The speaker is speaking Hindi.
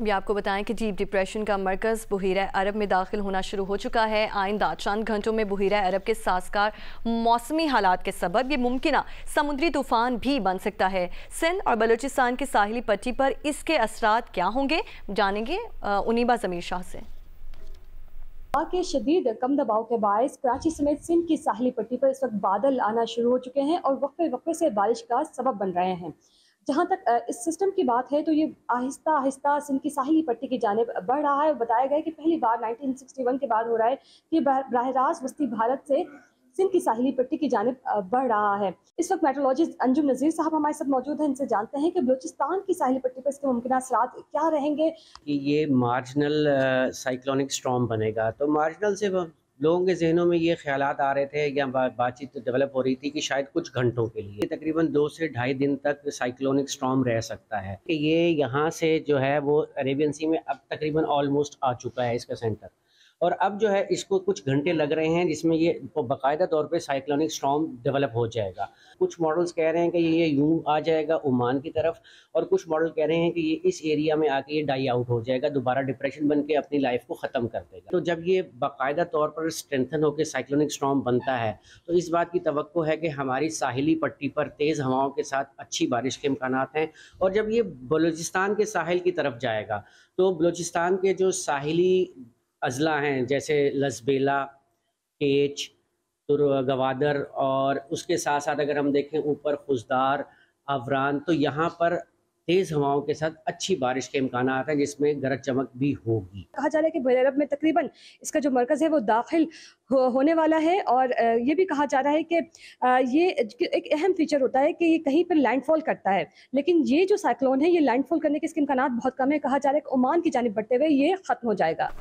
भी आपको बताएं कि डीप डिप्रेशन का मरकज़ बुहीरा अरब में दाखिल होना शुरू हो चुका है। आइंदा चंद घंटों में बुहीरा अरब के साजगार मौसमी हालात के सबब ये मुमकिन समुद्री तूफान भी बन सकता है। सिंध और बलूचिस्तान की साहिली पट्टी पर इसके असरात क्या होंगे, जानेंगे उनीबा जमीर शाह से। के शदीद कम दबाव के बायस कराची समेत सिंध की साहिली पट्टी पर इस वक्त बादल आना शुरू हो चुके हैं और वक्फे वक्फे से बारिश का सबब बन रहे हैं। जहां तक इस सिस्टम की बात है तो ये आहिस्ता आहिस्ता सिंध की साहिली पट्टी की जानिब बढ़ रहा है। बताया गया कि पहली बार 1961 के बाद हो रहा है कि बराह रास्त वस्ती भारत से सिंध की साहिली पट्टी की जानिब बढ़ रहा है। इस वक्त मेट्रोलॉजिस्ट अंजुम नज़ीर साहब हमारे साथ मौजूद हैं। इनसे जानते हैं कि बलूचिस्तान की साहिली पट्टी पर इसके मुमकिन असरात क्या रहेंगे। कि ये मार्जिनल साइक्लोनिक स्टॉर्म बनेगा, तो मार्जिनल से लोगों के जहनों में ये ख्यालात आ रहे थे या बातचीत डेवलप हो रही थी कि शायद कुछ घंटों के लिए, तकरीबन 2 से ढाई दिन तक साइक्लोनिक स्टॉर्म रह सकता है। कि ये यहाँ से जो है वो अरेबियन सी में अब तकरीबन ऑलमोस्ट आ चुका है इसका सेंटर, और अब जो है इसको कुछ घंटे लग रहे हैं जिसमें ये बाकायदा तौर पे साइक्लोनिक स्टॉर्म डेवलप हो जाएगा। कुछ मॉडल्स कह रहे हैं कि ये यूं आ जाएगा ओमान की तरफ, और कुछ मॉडल कह रहे हैं कि ये इस एरिया में आके ये डाई आउट हो जाएगा, दोबारा डिप्रेशन बन के अपनी लाइफ को ख़त्म कर देगा। तो जब ये बाकायदा तौर पर स्ट्रेंथन होकर साइक्लोनिक स्टॉर्म बनता है तो इस बात की तवक्को है कि हमारी साहिली पट्टी पर तेज़ हवाओं के साथ अच्छी बारिश के इम्कानात हैं। और जब ये बलूचिस्तान के साहिल की तरफ जाएगा तो बलूचिस्तान के जो साहिली अजला हैं जैसे लसबेला, केच, गवादर, और उसके साथ साथ अगर हम देखें ऊपर खुजदार, आवरान, तो यहाँ पर तेज़ हवाओं के साथ अच्छी बारिश के इम्कानात हैं जिसमें गरज चमक भी होगी। कहा जा रहा है कि बुहीरा अरब में तकरीबन इसका जो मरकज़ है वो दाखिल होने वाला है, और ये भी कहा जा रहा है कि ये एक अहम फीचर होता है कि ये कहीं पर लैंडफॉल करता है, लेकिन ये जो साइक्लोन है ये लैंडफॉल करने के इसके इम्कानात बहुत कम है। कहा जा रहा है कि ओमान की जानिब बढ़ते हुए ये ख़त्म हो जाएगा।